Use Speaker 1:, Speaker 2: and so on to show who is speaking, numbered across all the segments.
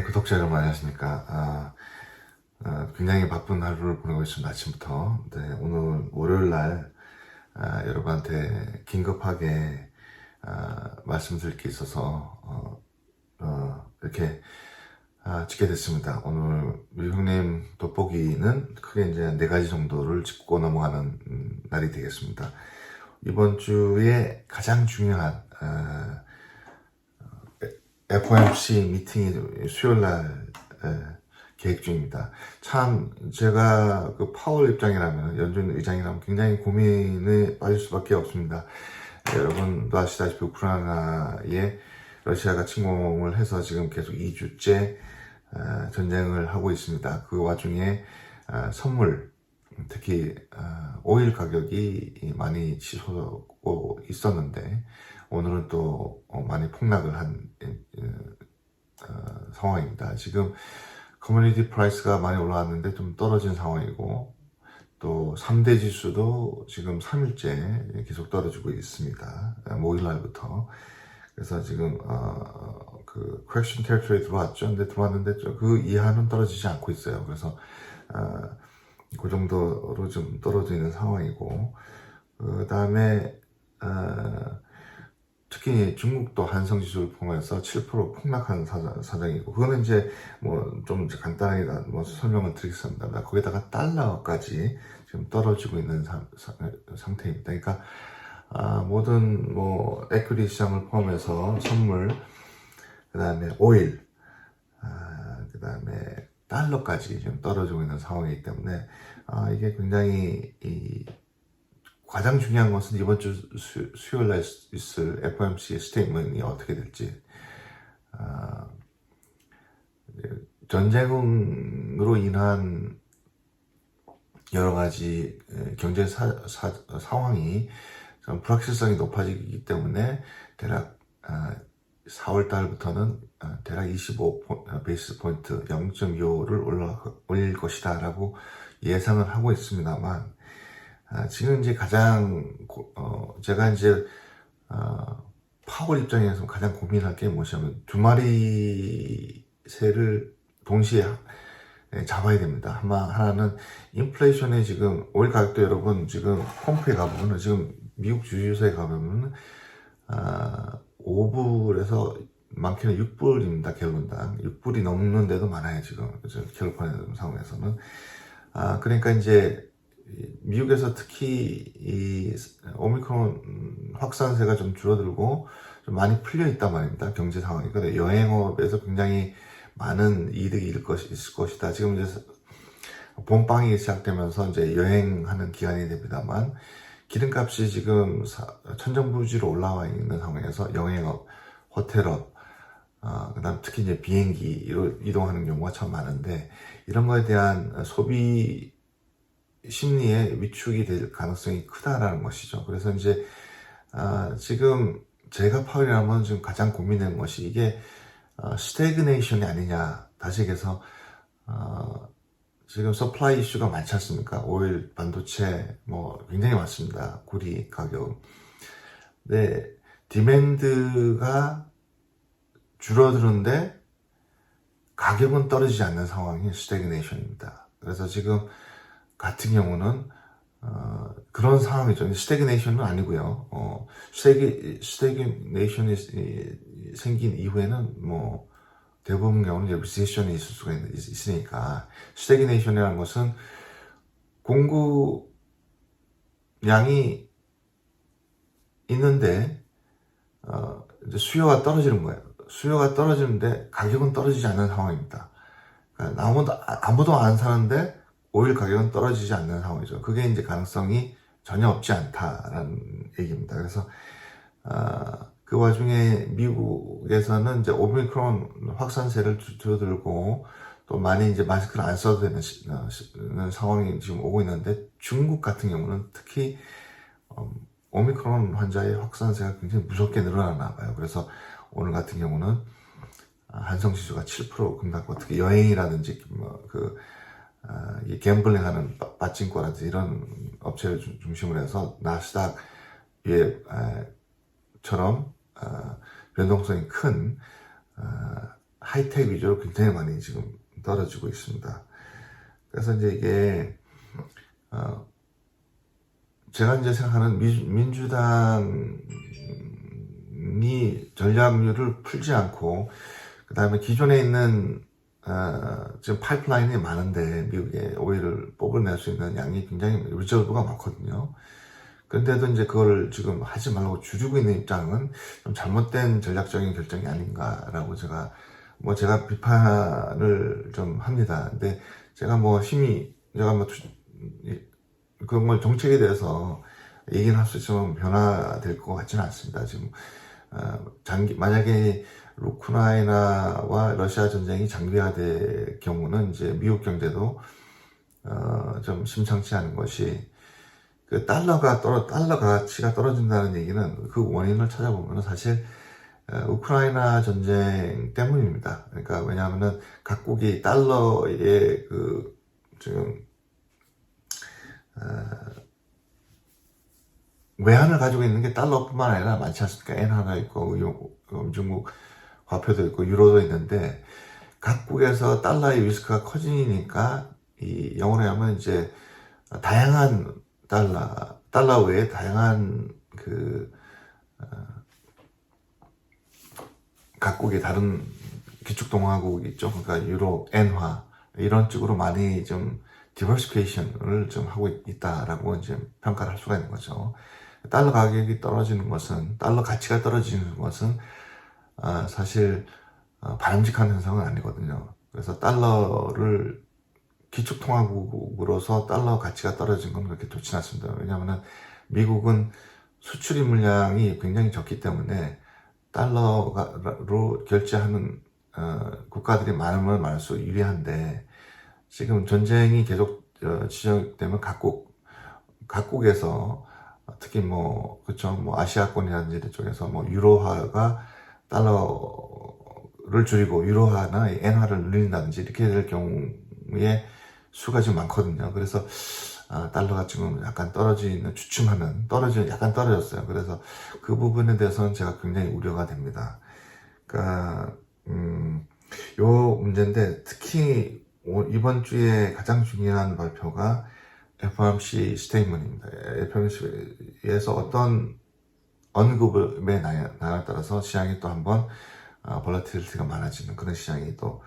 Speaker 1: 네, 구독자 여러분 안녕하십니까. 굉장히 바쁜 하루를 보내고 있습니다. 아침부터. 네, 오늘 월요일날 여러분한테 긴급하게 말씀드릴 게 있어서 이렇게 찍게 됐습니다. 오늘 우리 형님 돋보기는 크게 이제 4가지 정도를 짚고 넘어가는 날이 되겠습니다. 이번 주에 가장 중요한 FOMC 미팅이 수요일날 계획 중입니다. 참 제가 그 파월 입장이라면, 연준 의장이라면 굉장히 고민에 빠질 수밖에 없습니다. 여러분도 아시다시피 우크라이나에 러시아가 침공을 해서 지금 계속 2주째 전쟁을 하고 있습니다. 그 와중에 선물, 특히 오일 가격이 많이 치솟고 있었는데 오늘은 또 많이 폭락을 한 상황입니다. 지금 커뮤니티 프라이스가 많이 올라왔는데 좀 떨어진 상황이고, 또 3대 지수도 지금 3일째 계속 떨어지고 있습니다. 목요일날부터. 그래서 지금 그 correction territory에 들어왔죠. 근데 들어왔는데 그 이하는 떨어지지 않고 있어요. 그래서 그 정도로 좀 떨어져 있는 상황이고, 그 다음에 특히 중국도 한성지수를 포함해서 7% 폭락한 사정이고, 그거는 이제 뭐 좀 간단하게 설명을 드리겠습니다. 거기다가 달러까지 지금 떨어지고 있는 상태입니다. 그러니까 모든 뭐 에퀴티 시장을 포함해서 선물, 그 다음에 오일, 그 다음에 달러까지 지금 떨어지고 있는 상황이기 때문에 이게 굉장히 가장 중요한 것은 이번 주 수요일날 있을 FOMC 스테이트먼트가 어떻게 될지. 전쟁으로 인한 여러 가지 경제 상황이 좀 불확실성이 높아지기 때문에 대략 4월 달부터는 대략 25 베이스 포인트 0.25를 올릴 것이다 라고 예상을 하고 있습니다만, 지금 이제 가장 제가 이제 파월 입장에서 가장 고민할 게 뭐냐면, 두 마리 새를 동시에 잡아야 됩니다. 하나는 인플레이션에 지금 오일 가격도, 여러분 지금 펌프에 가보면, 지금 미국 주유소에 가보면 5불에서 많게는 6불입니다. 갤런당 6불이 넘는 데도 많아요. 지금 캘리포니아 상황에서는. 그러니까 이제 미국에서 특히 이 오미크론 확산세가 좀 줄어들고 좀 많이 풀려 있단 말입니다. 경제 상황이. 근데 여행업에서 굉장히 많은 이득이 있을 것이다. 지금 이제 봄방학이 시작되면서 이제 여행하는 기간이 됩니다만, 기름값이 지금 천정부지로 올라와 있는 상황에서 영행업, 호텔업, 그다음 특히 이제 비행기로 이동하는 경우가 참 많은데, 이런 거에 대한 소비 심리에 위축이 될 가능성이 크다라는 것이죠. 그래서 이제 지금 제가 파월이라면 지금 가장 고민되는 것이, 이게 스태그네이션이 아니냐. 다시 얘기해서 지금 서플라이 이슈가 많지 않습니까? 오일, 반도체 뭐 굉장히 많습니다. 구리 가격. 네, 디맨드가 줄어드는데 가격은 떨어지지 않는 상황이 스태그네이션입니다. 그래서 지금 같은 경우는 그런 상황이죠. 스태그네이션은 아니고요. 스태그네이션이 생긴 이후에는 뭐 대부분 경우는 이제 리세션이 있을 수가 있으니까, 스태그네이션이라는 것은 공급량이 있는데 이제 수요가 떨어지는 거예요. 수요가 떨어지는데 가격은 떨어지지 않는 상황입니다. 그러니까 아무도 안 사는데 오일 가격은 떨어지지 않는 상황이죠. 그게 이제 가능성이 전혀 없지 않다라는 얘기입니다. 그래서 그 와중에 미국에서는 이제 오미크론 확산세를 줄어들고 또 많이 이제 마스크를 안 써도 되는 상황이 지금 오고 있는데, 중국 같은 경우는 특히 오미크론 환자의 확산세가 굉장히 무섭게 늘어나나 봐요. 그래서 오늘 같은 경우는 한성지수가 7% 급락하고, 특히 여행이라든지 이 갬블링하는 빠찡코라든지 이런 업체를 중심으로 해서 나스닥 위에처럼 변동성이 큰 하이텍 위주로 굉장히 많이 지금 떨어지고 있습니다. 그래서 이제 이게 제가 이제 생각하는 민주당이 전략률을 풀지 않고 그 다음에 기존에 있는 지금 파이프라인이 많은데 미국에 오일을 뽑아낼 수 있는 양이 굉장히 리저브가 많거든요. 그런데도 이제 그거를 지금 하지 말라고 줄이고 있는 입장은 좀 잘못된 전략적인 결정이 아닌가라고 제가 비판을 좀 합니다. 근데 제가 그런 걸 정책에 대해서 얘기는 할 수 있지만 변화될 것 같지는 않습니다. 지금 만약에 우크라이나와 러시아 전쟁이 장기화될 경우는 이제 미국 경제도 좀 심상치 않은 것이 그 달러 가치가 떨어진다는 얘기는 그 원인을 찾아보면 사실 우크라이나 전쟁 때문입니다. 그러니까 왜냐하면은 각국이 달러의 지금 외환을 가지고 있는 게 달러뿐만 아니라 많지 않습니까? 엔화가 있고 중국 화폐도 있고 유로도 있는데 각국에서 달러의 리스크가 커지니까 이 영어로 하면 이제 다양한 달러 외에 다양한 각국의 다른 기축동화국 있죠. 그러니까 유로, 엔화 이런 쪽으로 많이 좀 디버시피케이션을 좀 하고 있다라고 이제 평가를 할 수가 있는 거죠. 달러 가격이 떨어지는 것은, 달러 가치가 떨어지는 것은 사실 바람직한 현상은 아니거든요. 그래서 달러를 기축통화국으로서 달러 가치가 떨어진 건 그렇게 좋지 않습니다. 왜냐하면 미국은 수출입 물량이 굉장히 적기 때문에 달러로 결제하는 국가들이 많으면 많을수록 유리한데 지금 전쟁이 계속 지속되면 각국에서 특히 아시아권이라든지 이런 쪽에서 유로화가 달러를 줄이고 유로화나 엔화를 늘린다든지 이렇게 될 경우에 수가 지금 많거든요. 그래서 달러가 지금 약간 약간 떨어졌어요. 그래서 그 부분에 대해서는 제가 굉장히 우려가 됩니다. 그러니까 요 문제인데 특히 이번 주에 가장 중요한 발표가 FOMC 스테이트먼트입니다. FOMC에서 어떤 언급에 나에 따라서 시장이 또 한번 볼라티리티가 많아지는 그런 시장이 또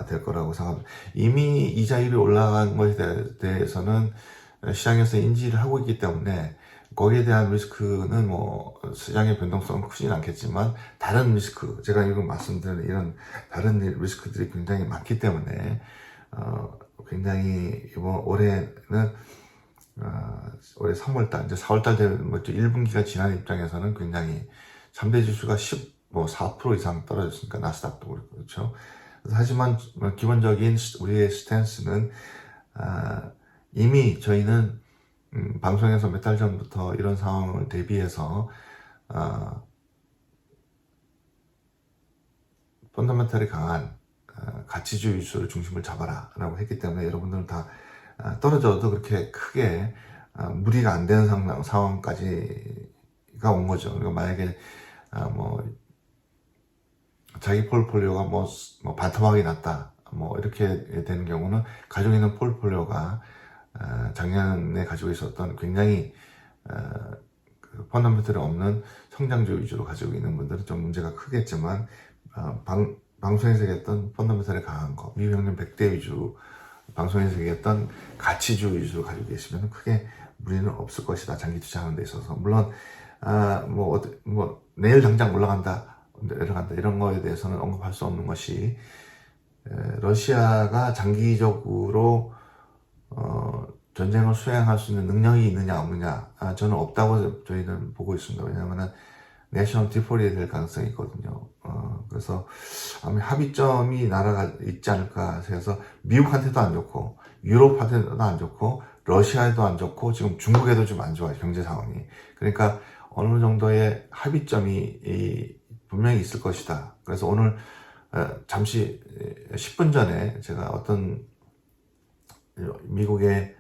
Speaker 1: 될 거라고 생각합니다. 이미 이자율이 올라간 것에 대해서는 시장에서 인지를 하고 있기 때문에 거기에 대한 리스크는 시장의 변동성은 크진 않겠지만 다른 리스크, 제가 이거 말씀드린 이런 다른 리스크들이 굉장히 많기 때문에 굉장히 올해 3월달, 이제 4월달 되면 1분기가 지난 입장에서는 굉장히 3대 지수가 4% 이상 떨어졌으니까 나스닥도 그렇고, 그렇죠. 하지만 기본적인 우리의 스탠스는 이미 저희는 방송에서 몇 달 전부터 이런 상황을 대비해서 펀더멘털이 강한 가치주의 위주로 중심을 잡아라 라고 했기 때문에 여러분들은 다 떨어져도 그렇게 크게 무리가 안 되는 상황까지가 온 거죠. 그러니까 만약에 자기 폴폴리오가 반토막이 났다 이렇게 되는 경우는 가지고 있는 폴폴리오가 작년에 가지고 있었던 굉장히 펀더멘털이 없는 성장주 위주로 가지고 있는 분들은 좀 문제가 크겠지만 방송에서 얘기했던 펀더멘털이 강한 거, 미국 평균 100대 위주 방송에서 얘기했던 가치주 위주로 가지고 계시면 크게 무리는 없을 것이다. 장기 투자하는 데 있어서. 물론 내일 당장 올라간다, 내려간다 이런 거에 대해서는 언급할 수 없는 것이 러시아가 장기적으로 전쟁을 수행할 수 있는 능력이 있느냐 없느냐 저는 없다고 저희는 보고 있습니다. 왜냐하면 내셔널 디폴이 될 가능성이 있거든요. 그래서 아마 합의점이 나라가 있지 않을까 해서 미국한테도 안 좋고 유럽한테도 안 좋고 러시아에도 안 좋고 지금 중국에도 좀 안 좋아요. 경제 상황이. 그러니까 어느 정도의 합의점이 분명히 있을 것이다. 그래서 오늘 잠시 10분 전에 제가 어떤 미국의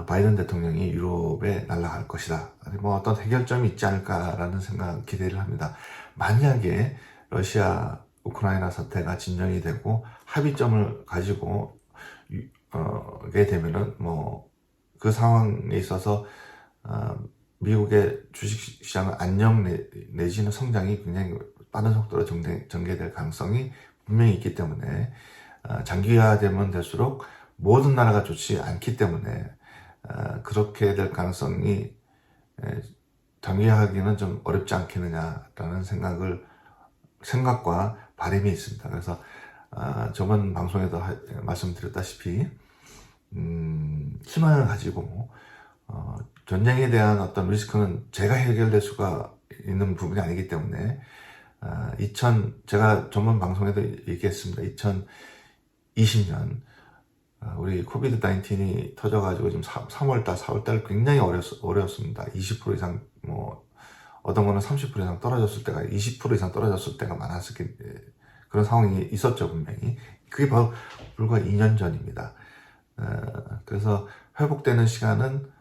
Speaker 1: 바이든 대통령이 유럽에 날아갈 것이다. 어떤 해결점이 있지 않을까라는 기대를 합니다. 만약에 러시아, 우크라이나 사태가 진정이 되고 합의점을 가지고 게 되면은 뭐 그 상황에 있어서 미국의 주식시장의 안정 내지는 성장이 굉장히 빠른 속도로 전개될 가능성이 분명히 있기 때문에 장기화되면 될수록 모든 나라가 좋지 않기 때문에 그렇게 될 가능성이 장기화하기는 좀 어렵지 않겠느냐라는 생각과 바람이 있습니다. 그래서 저번 방송에도 말씀드렸다시피 희망을 가지고 전쟁에 대한 어떤 리스크는 제가 해결될 수가 있는 부분이 아니기 때문에 제가 전번 방송에도 얘기했습니다. 2020년 우리 코비드 19이 터져가지고 지금 3월달, 4월달 굉장히 어려웠습니다. 20% 이상 어떤 거는 30% 이상 떨어졌을 때가 20% 이상 떨어졌을 때가 많았을 그런 상황이 있었죠, 분명히. 그게 바로 불과 2년 전입니다. 그래서 회복되는 시간은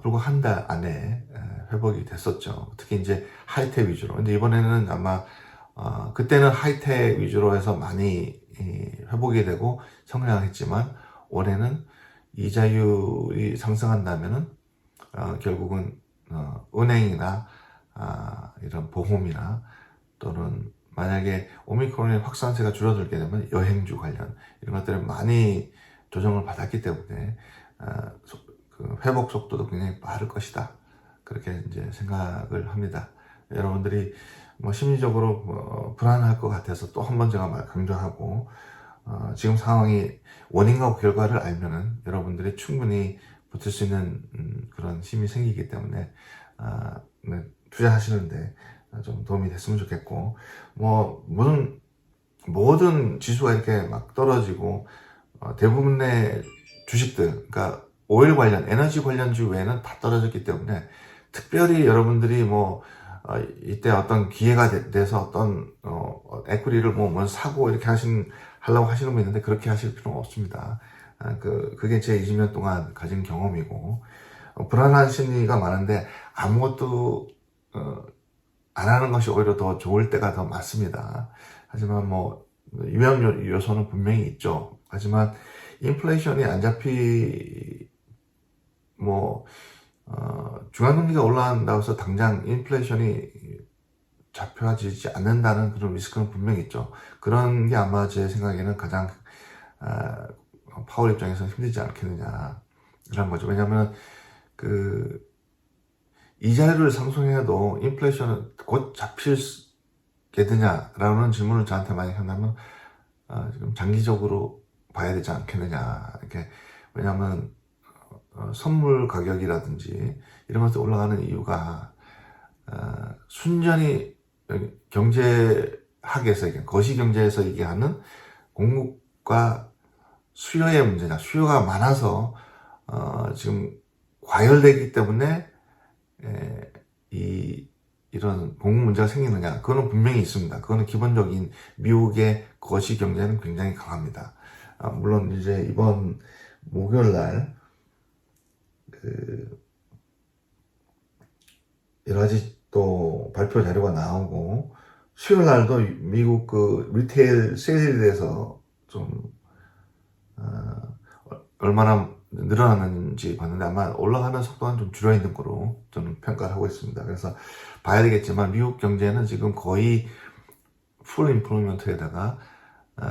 Speaker 1: 불과 한 달 안에 회복이 됐었죠. 특히 이제 하이텍 위주로. 근데 이번에는 아마 그때는 하이텍 위주로 해서 많이 회복이 되고 성장했지만 올해는 이자율이 상승한다면은 결국은 은행이나 이런 보험이나 또는 만약에 오미크론의 확산세가 줄어들게 되면 여행주 관련 이런 것들을 많이 조정을 받았기 때문에 그 회복 속도도 굉장히 빠를 것이다. 그렇게 이제 생각을 합니다. 여러분들이 뭐 심리적으로 불안할 것 같아서 또 한 번 제가 강조하고 지금 상황이 원인과 결과를 알면은 여러분들이 충분히 버틸 수 있는 그런 힘이 생기기 때문에 투자하시는데 좀 도움이 됐으면 좋겠고 뭐 모든 지수가 이렇게 막 떨어지고 대부분의 주식들 그러니까 오일 관련 에너지 관련주 외에는 다 떨어졌기 때문에 특별히 여러분들이 이때 어떤 기회가 돼서 어떤 에퀴리를 먼저 사고 이렇게 하려고 하시는 분 있는데 그렇게 하실 필요는 없습니다. 그게 제 20년 동안 가진 경험이고 불안한 심리가 많은데 아무것도 안 하는 것이 오히려 더 좋을 때가 더 많습니다. 하지만 위험 요소는 분명히 있죠. 하지만 인플레이션이 안 중앙금리가 올라간다고 해서 당장 인플레이션이 잡혀지지 않는다는 그런 리스크는 분명히 있죠. 그런 게 아마 제 생각에는 가장 파월 입장에서는 힘들지 않겠느냐라는 거죠. 왜냐하면 이자율을 상승해도 인플레이션은 곧 잡히겠느냐라는 질문을 저한테 많이 한다면 지금 장기적으로 봐야 되지 않겠느냐. 왜냐하면 선물 가격이라든지 이런 것들 올라가는 이유가 순전히 경제학에서 거시경제에서 얘기하는 공급과 수요의 문제냐. 수요가 많아서 지금 과열되기 때문에 이런 공급 문제가 생기느냐. 그거는 분명히 있습니다. 그거는 기본적인 미국의 거시경제는 굉장히 강합니다. 물론 이제 이번 목요일 날 여러 가지 또 발표 자료가 나오고 수요일 날도 미국 리테일 세일에 대해서 좀 얼마나 늘어났는지 봤는데 아마 올라가는 속도는 좀 줄어 있는 거로 저는 평가를 하고 있습니다. 그래서 봐야 되겠지만 미국 경제는 지금 거의 풀 임플로먼트에다가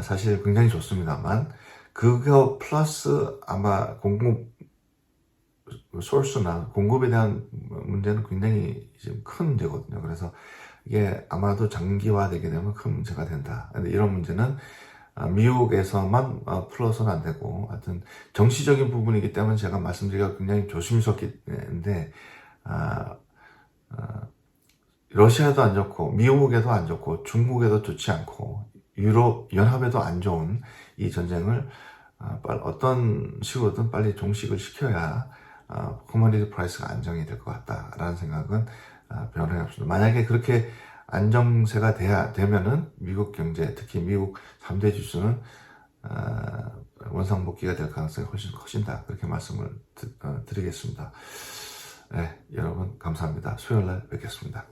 Speaker 1: 사실 굉장히 좋습니다만 그거 플러스 아마 공급 소스나 공급에 대한 문제는 굉장히 지금 큰 문제거든요. 그래서 이게 아마도 장기화되게 되면 큰 문제가 된다. 근데 이런 문제는 미국에서만 풀어서는 안 되고 하여튼 정치적인 부분이기 때문에 제가 말씀드리기가 굉장히 조심스럽긴데 러시아도 안 좋고 미국에도 안 좋고 중국에도 좋지 않고 유럽 연합에도 안 좋은 이 전쟁을 어떤 식으로든 빨리 종식을 시켜야 커머디티 프라이스가 안정이 될 것 같다라는 생각은 변함이 없습니다. 만약에 그렇게 안정세가 되면은 미국 경제, 특히 미국 3대 지수는 원상복귀가 될 가능성이 훨씬 커진다. 그렇게 말씀을 드리겠습니다. 네, 여러분 감사합니다. 수요일 날 뵙겠습니다.